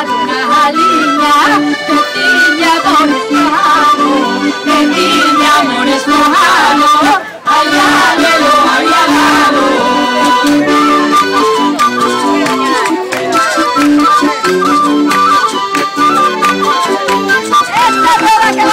una línea, tortilla, amores mojados, tortilla, amores mojados, allá lelo, allá lado. ¡Esta rueda que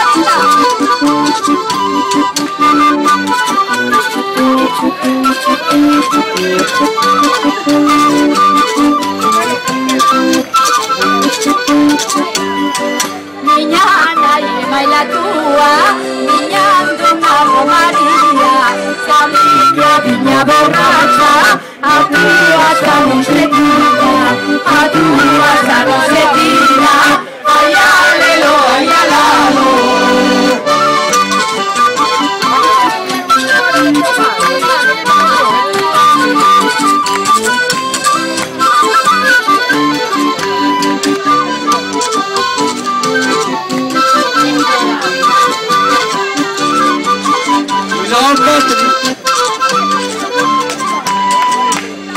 Miñana y baila túa, miñando Pablo María, familia viña borracha, a túa estamos requina, a túa estamos requina, allá lelo, allá lado.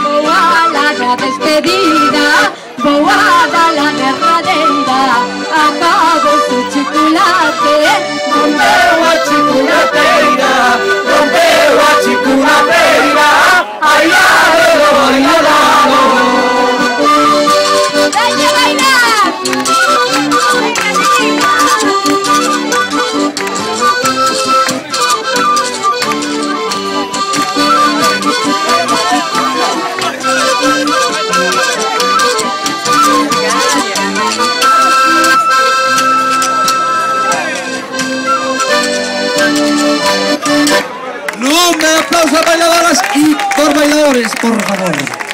Boa la despedida, boada la derradeira, acabo su chocolate, rompeu a chocolateira, rompeu a chocolateira, allá lelo, allá lado. ¡Venga a bailar! Un aplauso a bailadoras y por bailadores, por favor.